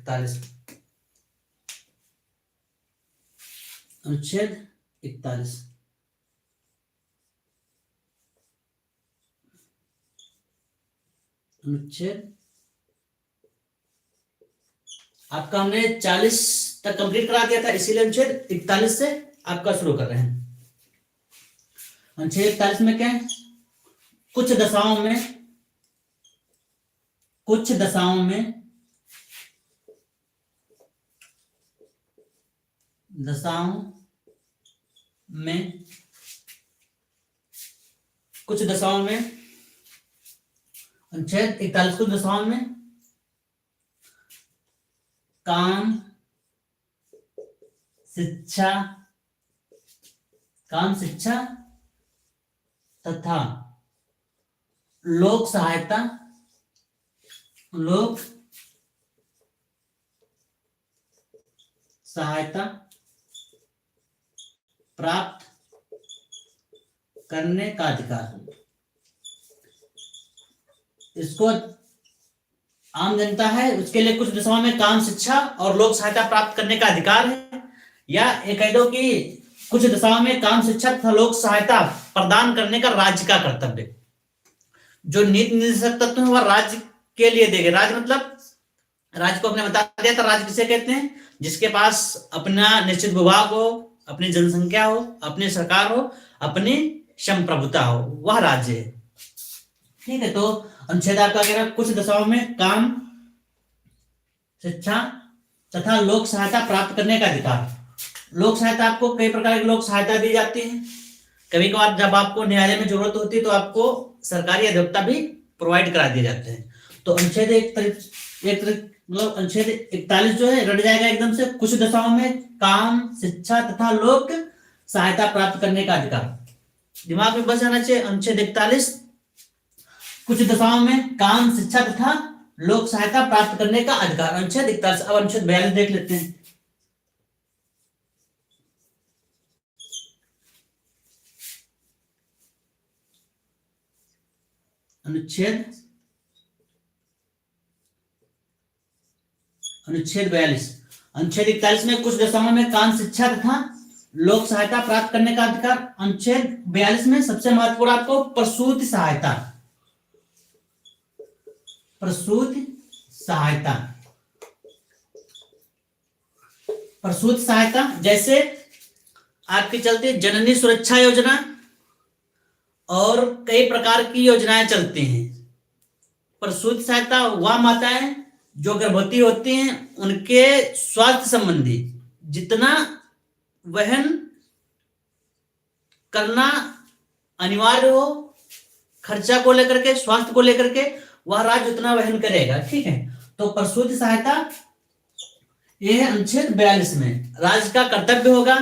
41 अनुच्छेद 41 अनुच्छेद आपका हमने 40 तक कंप्लीट करा दिया था, इसीलिए अनुच्छेद 41 से आपका शुरू कर रहे हैं। अनुच्छेद 41 में क्या है? कुछ दशाओं में अनुच्छेद 41 कुछ दशाओं में काम शिक्षा तथा लोक सहायता प्राप्त करने का अधिकार। इसको आम जनता है उसके लिए कुछ दिशाओं में काम शिक्षा और लोक सहायता प्राप्त करने का अधिकार है, या एक कह दो कि कुछ दिशाओं में काम शिक्षा तथा लोक सहायता प्रदान करने का राज्य का कर्तव्य। जो नीति निर्देशक तत्व है वह राज्य के लिए देंगे। राज्य मतलब राज्य को अपने बता दिया था, राज्य किसे कहते हैं? जिसके पास अपना निश्चित विभाग हो, अपनी जनसंख्या हो, अपनी सरकार हो, अपनी संप्रभुता हो, वह राज्य है। ठीक है, तो अनुच्छेद आपका कह रहा है कुछ दशाओं में काम शिक्षा तथा लोक सहायता प्राप्त करने का अधिकार। लोक सहायता आपको कई प्रकार की लोक सहायता दी जाती है। कभी कभार जब आपको न्यायालय में जरूरत होती है तो आपको सरकारी अधिवक्ता भी प्रोवाइड करा दिए जाते हैं। तो अनुच्छेद मतलब अनुच्छेद 41 जो है रट जाएगा एकदम से। कुछ दशाओं में काम शिक्षा तथा लोक सहायता प्राप्त करने का अधिकार, दिमाग में बस जाना चाहिए। अनुच्छेद 41 कुछ दशाओं में काम शिक्षा तथा लोक सहायता प्राप्त करने का अधिकार, अनुच्छेद 41। अब अनुच्छेद 42 देख लेते हैं। अनुच्छेद 42। अनुच्छेद 41 में कुछ दशाओं में काम शिक्षा तथा लोक सहायता प्राप्त करने का अधिकार। अनुच्छेद 42 में सबसे महत्वपूर्ण आपको प्रसूति सहायता जैसे आपकी चलती है जननी सुरक्षा योजना और कई प्रकार की योजनाएं चलती हैं। प्रसूति सहायता वह माताएं जो गर्भवती होती हैं, उनके स्वास्थ्य संबंधी जितना वहन करना अनिवार्य हो, खर्चा को लेकर के, स्वास्थ्य को लेकर के, वह राज्य उतना वहन करेगा। ठीक है, तो प्रसूति सहायता यह है अनुच्छेद 42 में राज्य का कर्तव्य होगा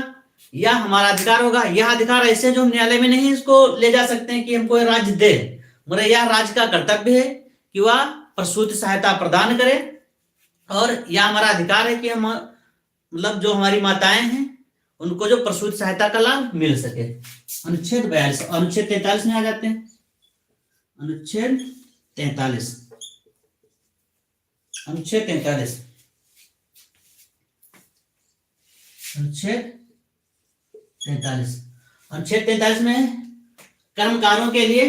या हमारा अधिकार होगा। यह अधिकार ऐसे जो हम न्यायालय में नहीं इसको ले जा सकते हैं कि हमको यह राज्य दे, मगर यह राज्य का कर्तव्य है कि वह प्रसूति सहायता प्रदान करे, और यह हमारा अधिकार है कि हम मतलब जो हमारी माताएं हैं उनको जो प्रसूति सहायता का लाभ मिल सके। अनुच्छेद 42। अनुच्छेद 43 में आ जाते हैं। अनुच्छेद 43 अनुच्छेद 43 अनुच्छेद 43 में कर्मकारों के लिए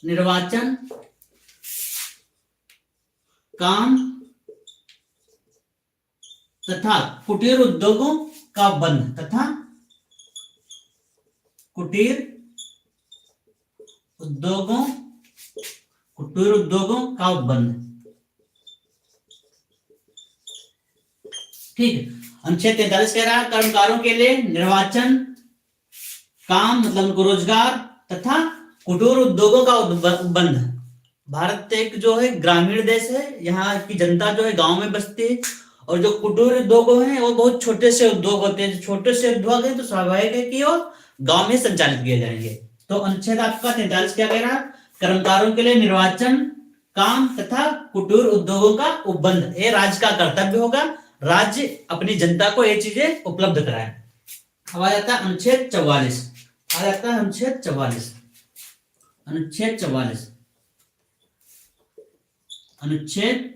निर्वाचन काम तथा कुटीर उद्योगों का बंद ठीक है। अनुच्छेद 43 कह रहा है कर्मकारों के लिए निर्वाचन काम मतलब उनको रोजगार तथा कुटीर उद्योगों का बंद। भारत एक जो है ग्रामीण देश है, यहाँ की जनता जो है गांव में बसती है, और जो कुटीर उद्योग हैं वो बहुत छोटे से उद्योग होते हैं। जो छोटे से उद्योग है तो स्वाभाविक है कि वो गांव में संचालित किए जाएंगे। तो अनुच्छेद आपका 43 क्या कह रहा है? कर्मकारों के लिए निर्वाचन काम तथा कुटीर उद्योगों का उपबंध, ये राज्य का कर्तव्य होगा। राज्य अपनी जनता को ये चीजें उपलब्ध कराए। अब आ जाता है अनुच्छेद 44। आ जाता है अनुच्छेद 44। अनुच्छेद 44। अनुच्छेद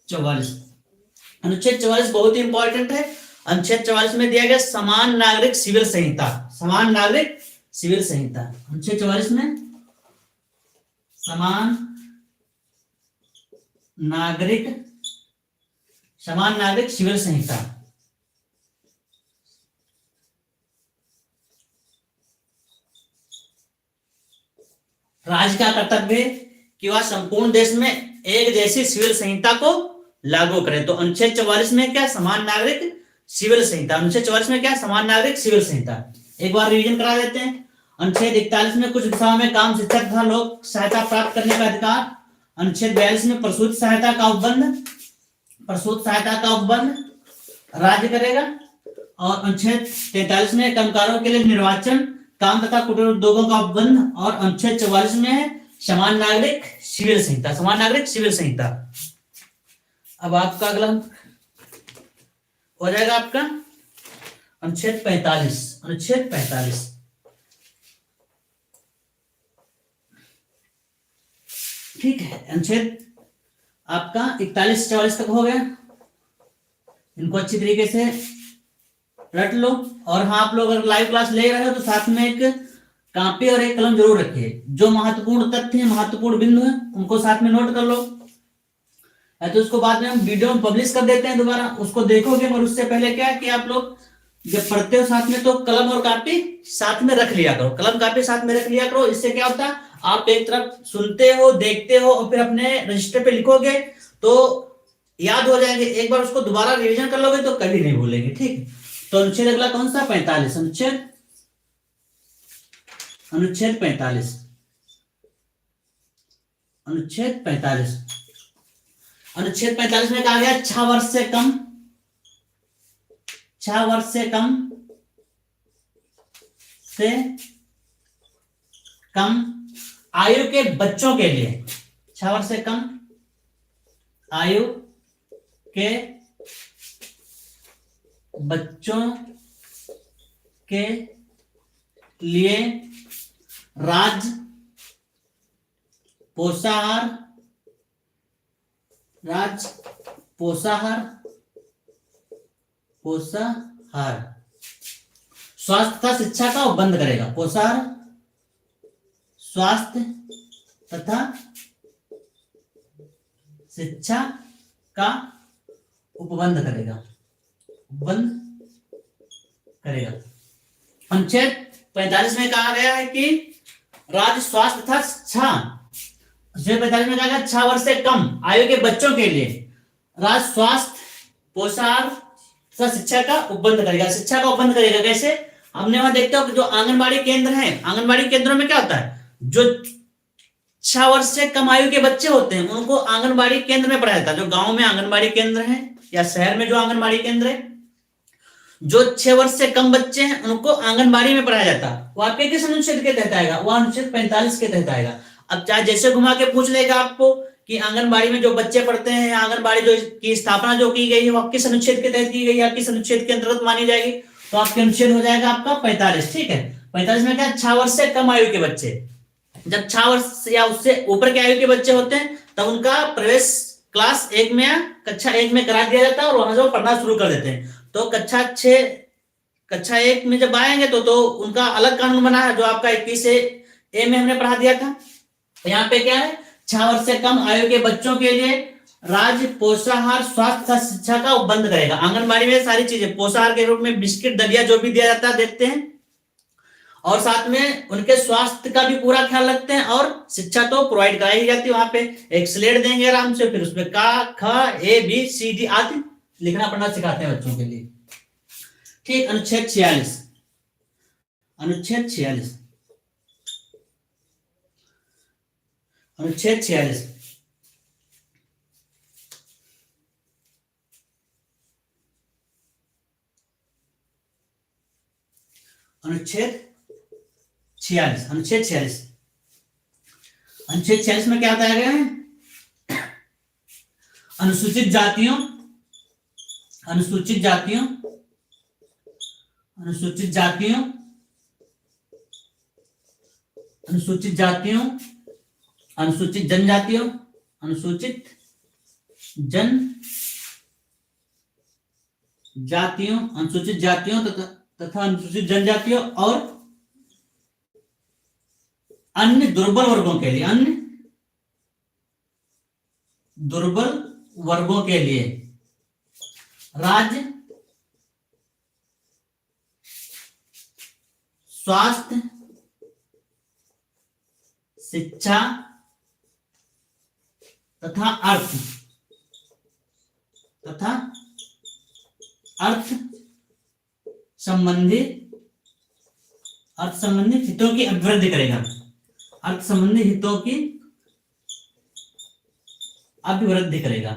44। अनुच्छेद 44 बहुत ही इंपॉर्टेंट है। अनुच्छेद 44 में दिया गया समान नागरिक सिविल संहिता। समान नागरिक सिविल संहिता अनुच्छेद 44 में समान नागरिक सिविल संहिता। राज्य का कर्तव्य है कि वह संपूर्ण देश में एक जैसी सिविल संहिता को लागू करे। तो अनुच्छेद 44 में क्या, समान नागरिक सिविल संहिता। अनुच्छेद 44 में क्या, समान नागरिक सिविल संहिता। एक बार रिवीजन करा देते हैं। अनुच्छेद 41 में कुछ दिशाओं में काम, शिक्षा तथा लोक सहायता प्राप्त करने का अधिकार। अनुच्छेद 42 में प्रसूति सहायता का उपबंध, प्रसूति सहायता का उपबंध राज्य करेगा। और अनुच्छेद 43 में कर्मकारों के लिए निर्वाचन, काम तथा कुटीर उद्योगों का उपबंध। और अनुच्छेद 44 में है समान नागरिक सिविल संहिता। समान नागरिक सिविल संहिता। अब आपका अगला हो जाएगा आपका अनुच्छेद 45। अनुच्छेद 45 ठीक है। अनुच्छेद आपका 41 से 44 तक हो गया। इनको अच्छी तरीके से रट लो। और हाँ, आप लोग अगर लाइव क्लास ले रहे हो तो साथ में एक कॉपी और एक कलम जरूर रखिए। जो महत्वपूर्ण तथ्य है, महत्वपूर्ण बिंदु है, उनको साथ में नोट कर लो। तो उसको बाद में हम वीडियो में पब्लिश कर देते हैं, दोबारा उसको देखोगे। और उससे पहले क्या है कि आप लोग जब पढ़ते हो साथ में तो कलम और कॉपी साथ में रख लिया करो। कलम कॉपी साथ में रख लिया करो। इससे क्या होता है, आप एक तरफ सुनते हो, देखते हो और फिर अपने रजिस्टर पे लिखोगे तो याद हो जाएंगे। एक बार उसको दोबारा रिवीजन कर लोगे तो कभी नहीं भूलेंगे। ठीक। तो अनुच्छेद अगला कौन सा, 45। अनुच्छेद 45। अनुच्छेद 45। अनुच्छेद 45 में कहा गया 6 वर्ष से कम, 6 वर्ष से कम आयु के बच्चों के लिए, 6 वर्ष से कम आयु के बच्चों के लिए राज्य पोषाहार, स्वास्थ्य तथा शिक्षा का उपबंध करेगा। पोषाहार, स्वास्थ्य तथा शिक्षा का उपबंध करेगा, अनुच्छेद 45 में कहा गया है कि राज्य स्वास्थ्य तथा शिक्षा, अनुच्छेद 45 में कहा गया 6 वर्ष से कम आयु के बच्चों के लिए राज्य स्वास्थ्य, पोषाहार तथा शिक्षा का उपबंध करेगा। शिक्षा का उपबंध करेगा कैसे, हमने वहां देखते हो कि जो आंगनबाड़ी केंद्र हैं, आंगनबाड़ी केंद्रों में क्या होता है, जो 6 वर्ष से कम आयु के बच्चे होते हैं उनको आंगनबाड़ी केंद्र में पढ़ाया जाता है। जो गांव में आंगनबाड़ी केंद्र है या शहर में जो आंगनबाड़ी केंद्र है, जो 6 वर्ष से कम बच्चे हैं उनको आंगनबाड़ी में पढ़ाया जाता है। वो आपके किस अनुच्छेद के तहत आएगा, वो अनुच्छेद 45 के तहत आएगा। अब चाहे जैसे घुमा के पूछ लेगा आपको कि आंगनबाड़ी में जो बच्चे पढ़ते हैं, आंगनबाड़ी जो की स्थापना जो की गई है वो किस अनुच्छेद के तहत की गई है, किस अनुच्छेद के अंतर्गत मानी जाएगी, तो आपके अनुच्छेद हो जाएगा आपका 45। ठीक है। 45 में क्या, 6 वर्ष से कम आयु के बच्चे, जब 6 वर्ष या उससे ऊपर के आयु के बच्चे होते हैं तब उनका प्रवेश क्लास 1 में या कक्षा 1 में करा दिया जाता है और वहां से वो पढ़ना शुरू कर देते हैं। तो कक्षा 1 में जब आएंगे तो उनका अलग कानून बना है जो आपका 21 ए में हमने पढ़ा दिया था। यहाँ पे क्या है, 6 वर्ष से कम आयु के बच्चों के लिए राज्य पोषाहार, स्वास्थ्य तथा शिक्षा का उपबंध करेगा। आंगनबाड़ी में सारी चीजें पोषाहार के रूप में बिस्किट, दलिया जो भी दिया जाता है देते हैं, और साथ में उनके स्वास्थ्य का भी पूरा ख्याल रखते हैं, और शिक्षा तो प्रोवाइड कराई जाती है। वहां पे एक स्लेट देंगे आराम से, फिर उसमें क ख ए बी सी डी आदि लिखना पढ़ना सिखाते हैं बच्चों के लिए। ठीक। अनुच्छेद 46। अनुच्छेद 46। अनुच्छेद 46। अनुच्छेद 46। अनुच्छेद 46। अनुच्छेद 46 में क्या बताया गया है अनुसूचित जातियों अनुसूचित जातियों अनुसूचित जातियों अनुसूचित जातियों अनुसूचित जनजातियों अनुसूचित जनजातियों अनुसूचित जातियों तथा अनुसूचित जनजातियों और अन्य दुर्बल वर्गों के लिए राज्य स्वास्थ्य शिक्षा तथा अर्थ संबंधी हितों की अभिवृद्धि करेगा। अर्थ संबंधी हितों की अभिवृद्धि करेगा।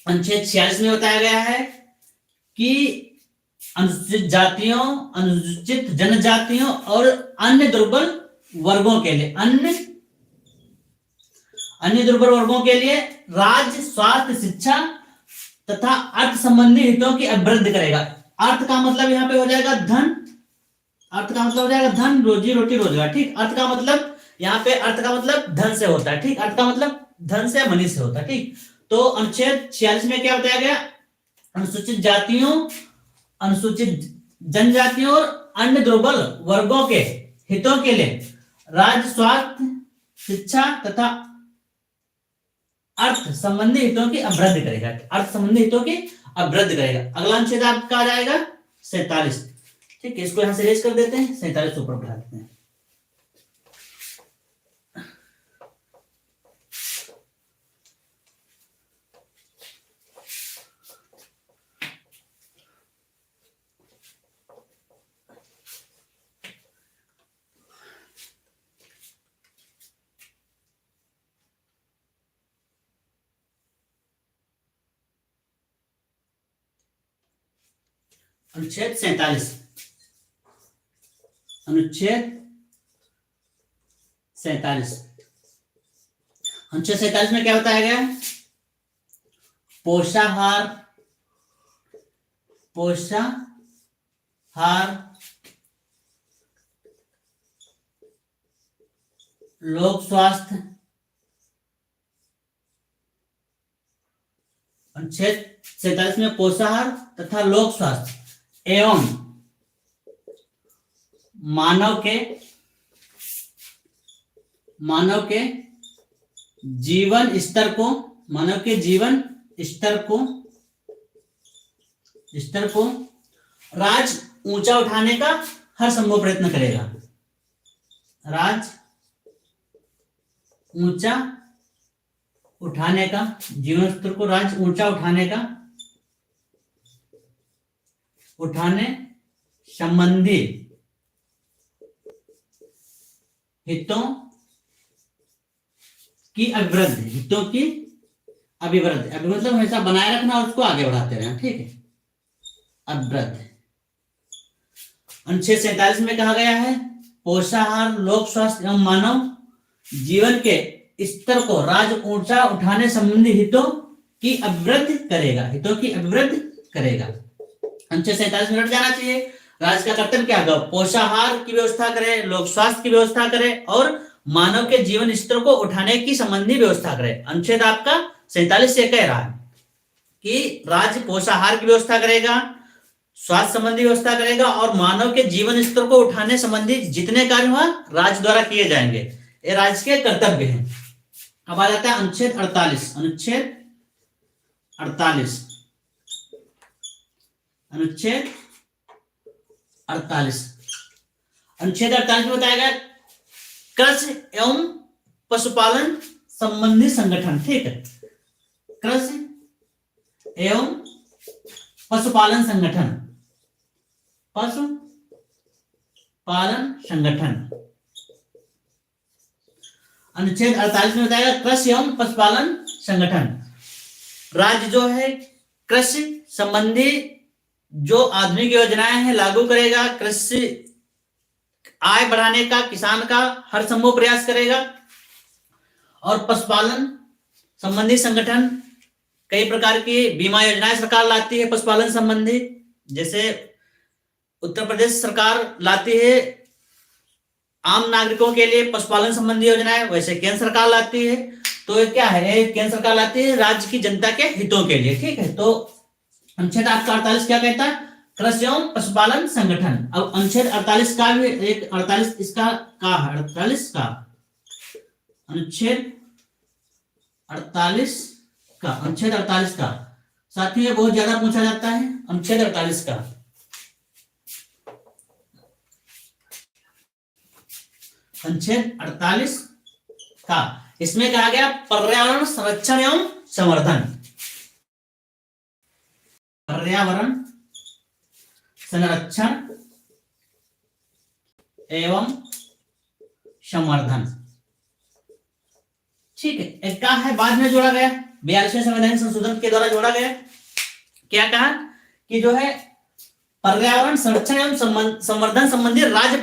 अनुच्छेद 46 में बताया गया है कि अनुसूचित जातियों, अनुसूचित जनजातियों और अन्य दुर्बल वर्गों के लिए राज्य स्वास्थ्य शिक्षा तथा अर्थ संबंधी हितों की अभिवृद्धि करेगा। अर्थ का मतलब यहाँ पे हो जाएगा धन, रोजी रोटी रोजगार। ठीक, अर्थ का मतलब यहाँ पे धन से होता है। ठीक, अर्थ का मतलब धन से मनी से होता है। ठीक, तो अनुच्छेद 46 में क्या बताया गया? अनुसूचित जातियों, अनुसूचित जनजातियों और अन्य दुर्बल वर्गों के हितों के लिए राज्य स्वास्थ्य शिक्षा तथा अर्थ संबंधी हितों की अभिवृद्धि करेगा। अगला अनुच्छेद आपका आ जाएगा 47। ठीक है, इसको यहां से रेज कर देते हैं, 47 ऊपर बढ़ा देते हैं। अनुच्छेद 47 में क्या बताया गया? पोषाहार लोक स्वास्थ्य। अनुच्छेद 47 में पोषाहार तथा लोक स्वास्थ्य एवं मानव के जीवन स्तर को राज्य ऊंचा उठाने का हर संभव प्रयत्न करेगा। राज्य ऊंचा उठाने का, जीवन स्तर को राज्य ऊंचा उठाने संबंधी हितों की अभिवृद्धि। मतलब हमेशा बनाए रखना और उसको आगे बढ़ाते रहना। ठीक है, अभिवृद्धि। अनुच्छेद 47 में कहा गया है पोषाहार लोक स्वास्थ्य एवं मानव जीवन के स्तर को राज्य ऊंचा उठाने संबंधी हितों की अभिवृद्धि करेगा। अनुच्छेद 47 में हट जाना चाहिए। राज्य का कर्तव्य क्या होगा? पोषाहार की व्यवस्था करे, लोक स्वास्थ्य की व्यवस्था करे और मानव के जीवन स्तर को उठाने की संबंधी व्यवस्था करे। अनुच्छेद आपका 47 से कह रहा है कि राज्य पोषाहार की व्यवस्था करेगा, स्वास्थ्य संबंधी व्यवस्था करेगा और मानव के जीवन स्तर को उठाने संबंधी जितने कार्य हुआ राज्य द्वारा किए जाएंगे, ये राज्य के कर्तव्य हैं। अब आ जाता है अनुच्छेद 48। अनुच्छेद 48 में बताया गया कृषि एवं पशुपालन संबंधी संगठन। ठीक है, कृषि एवं पशुपालन संगठन अनुच्छेद 48 में बताया गया कृषि एवं पशुपालन संगठन। राज्य जो है कृषि संबंधी जो आधुनिक योजनाएं हैं लागू करेगा, कृषि आय बढ़ाने का किसान का हर संभव प्रयास करेगा। और पशुपालन संबंधी संगठन, कई प्रकार की बीमा योजनाएं सरकार लाती है पशुपालन संबंधी, जैसे उत्तर प्रदेश सरकार लाती है आम नागरिकों के लिए पशुपालन संबंधी योजनाएं, वैसे केंद्र सरकार लाती है। तो ये क्या है, केंद्र सरकार लाती है राज्य की जनता के हितों के लिए, ठीक है। तो अनुच्छेद आपका 48 क्या कहता है, कृषि एवं पशुपालन संगठन। अब अनुच्छेद 48 का भी एक 48 इसका का 48 का अनुच्छेद 48 का अनुच्छेद 48 का साथियों ये बहुत ज्यादा पूछा जाता है। अनुच्छेद 48 का अनुच्छेद 48 का इसमें कहा गया पर्यावरण संरक्षण एवं संवर्धन। पर्यावरण संरक्षण एवं संवर्धन, ठीक है। एक कहा है बाद में जोड़ा गया 42वें संवैधानिक संशोधन के द्वारा जोड़ा गया। क्या कहा कि जो है पर्यावरण संरक्षण एवं संवर्धन संबंधी राज्य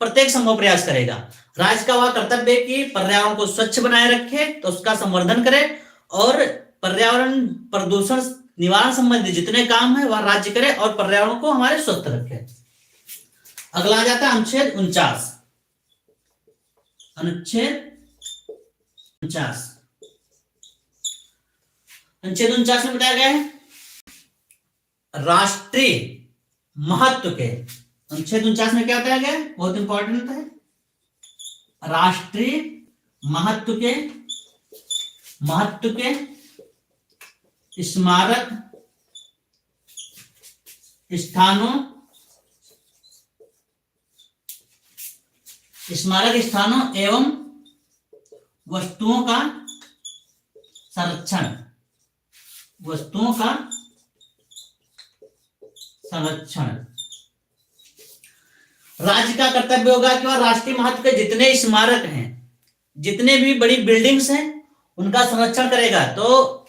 प्रत्येक संभव प्रयास करेगा। राज्य का वह कर्तव्य है कि पर्यावरण को स्वच्छ बनाए रखे, तो उसका संवर्धन करे, और पर्यावरण प्रदूषण निवारण संबंधी जितने काम है वह राज्य करे और पर्यावरण को हमारे स्वस्थ रखे। अगला आ जाता है अनुच्छेद 49। अनुच्छेद 49 अनुच्छेद 49 में बताया गया है राष्ट्रीय महत्व के। अनुच्छेद 49 में क्या बताया गया है, बहुत इंपॉर्टेंट है, राष्ट्रीय महत्व के स्मारक स्थानों एवं वस्तुओं का संरक्षण राज्य का कर्तव्य होगा कि वह राष्ट्रीय महत्व के जितने स्मारक हैं, जितने भी बड़ी बिल्डिंग्स हैं, उनका संरक्षण करेगा। तो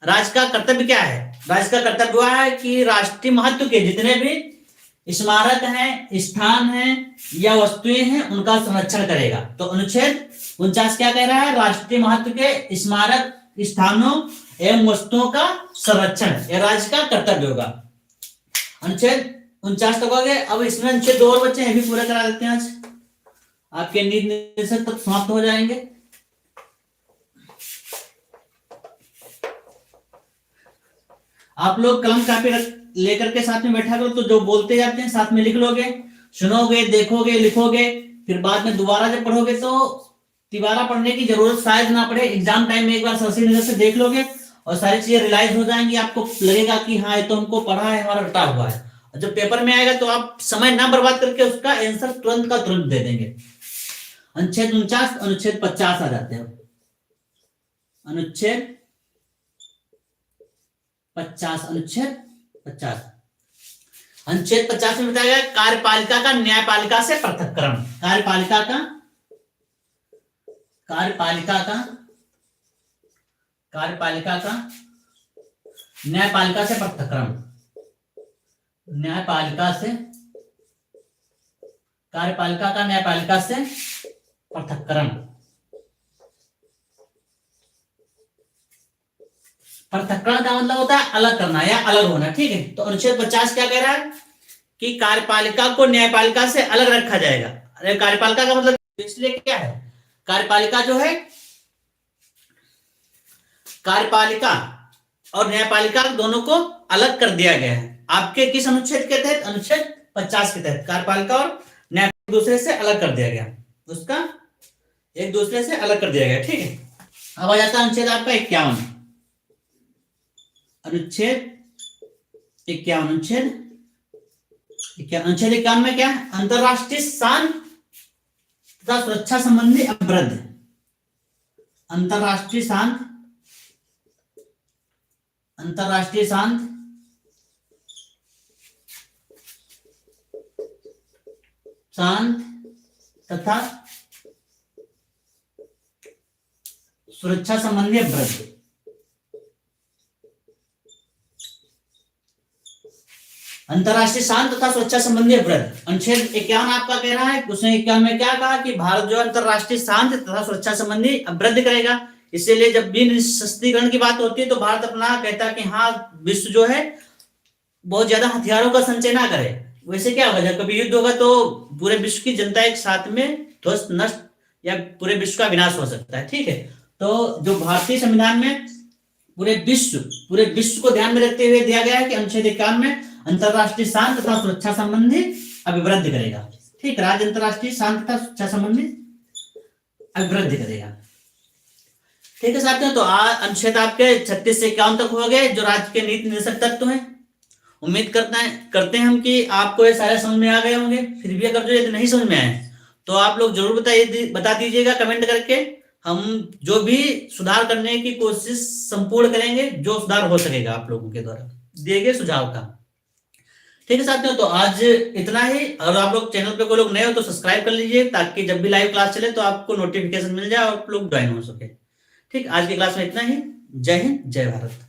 राज्य का कर्तव्य क्या है, राज्य का कर्तव्य हुआ है कि राष्ट्रीय महत्व के जितने भी स्मारक हैं, स्थान हैं या वस्तुएं हैं, उनका संरक्षण करेगा। तो अनुच्छेद 49 क्या कह रहा है, राष्ट्रीय महत्व के स्मारक स्थानों एवं वस्तुओं का संरक्षण यह राज्य का कर्तव्य होगा। अनुच्छेद 49 तक हो गए। अब इसमें अनुच्छेद 2 और बच्चे हैं, भी पूरा करा देते हैं आज, आपके नीट निर्देशक तक समाप्त हो जाएंगे। आप लोग कलम कापी लेकर के साथ में बैठा करो, तो जो बोलते जाते हैं साथ में लिख लोगे, सुनोगे, देखोगे, लिखोगे, फिर बाद में दोबारा जब पढ़ोगे तो तिबारा पढ़ने की जरूरत शायद ना पड़े। एग्जाम टाइम में एक बार सरसी नजर से देख लोगे और सारी चीजें रियलाइज हो जाएंगी, आपको लगेगा कि हाँ ये तो हमको पढ़ा है, हमारा रटा हुआ है। और जब पेपर में आएगा तो आप समय ना बर्बाद करके उसका आंसर तुरंत का तुरंत दे देंगे। अनुच्छेद 49 अनुच्छेद 50 आ जाते हैं। अनुच्छेद 50 अनुच्छेद 50 में बताया गया कार्यपालिका का न्यायपालिका से पृथक्करण। कार्यपालिका का न्यायपालिका से पृथक्करण। कार्यपालिका का न्यायपालिका से पृथक्करण। पृथक्करण का मतलब होता है अलग करना या अलग होना, ठीक है। तो अनुच्छेद 50 क्या कह रहा है कि कार्यपालिका को न्यायपालिका से अलग रखा जाएगा। अरे कार्यपालिका का मतलब इसलिए क्या है, कार्यपालिका जो है, कार्यपालिका और न्यायपालिका दोनों को अलग कर दिया गया है। आपके किस अनुच्छेद के तहत, अनुच्छेद 50 के तहत कार्यपालिका और न्यायपालिका दूसरे से अलग कर दिया गया, उसका एक दूसरे से अलग कर दिया गया, ठीक है। अब आ जाता है अनुच्छेद आपका 51। अनुच्छेद 51 में क्या है, अंतरराष्ट्रीय शांति तथा सुरक्षा संबंधी अपराध। अंतरराष्ट्रीय शांति तथा सुरक्षा संबंधी अपराध। अंतरराष्ट्रीय शांति तथा सुरक्षा संबंधी अपराध। अनुच्छेद 51 आपका कह रहा है, उसने 51 में क्या कहा कि भारत जो अंतरराष्ट्रीय शांति तथा सुरक्षा संबंधी अपराध करेगा। इसीलिए जब भी निशस्त्रीकरण की बात होती है तो भारत अपना कहता है कि हाँ विश्व जो है बहुत ज्यादा हथियारों का संचय ना करे। वैसे क्या होगा, जब कभी युद्ध होगा तो पूरे विश्व की जनता एक साथ में ध्वस्त नष्ट या पूरे विश्व का विनाश हो सकता है। ठीक है, तो जो भारतीय संविधान में पूरे विश्व को ध्यान में रखते हुए दिया गया है कि अनुच्छेद 51 में अंतरराष्ट्रीय शांति तथा सुरक्षा संबंधी अभिवृद्ध करेगा। ठीक, राज्य अंतरराष्ट्रीय शांति तथा सुरक्षा संबंधी अभिवृद्ध करेगा। ठीक है साथियों, तो अनुच्छेद आपके 36 से 51 तक हो गए जो राज्य के नीति निर्देशक तत्व हैं। उम्मीद करते हैं हम कि आपको ये सारे समझ में आ गए होंगे। फिर भी अगर जो यदि नहीं समझ में आए तो आप लोग जरूर बता दीजिएगा कमेंट करके। हम जो भी सुधार करने की कोशिश संपूर्ण करेंगे, जो सुधार हो सकेगा आप लोगों के द्वारा दिए गए सुझाव का। ठीक है साथियों, तो आज इतना ही। अगर आप लोग चैनल पे कोई लोग नए हो तो सब्सक्राइब कर लीजिए ताकि जब भी लाइव क्लास चले तो आपको नोटिफिकेशन मिल जाए और आप लोग ज्वाइन हो सके। ठीक, आज की क्लास में इतना ही। जय हिंद, जय भारत।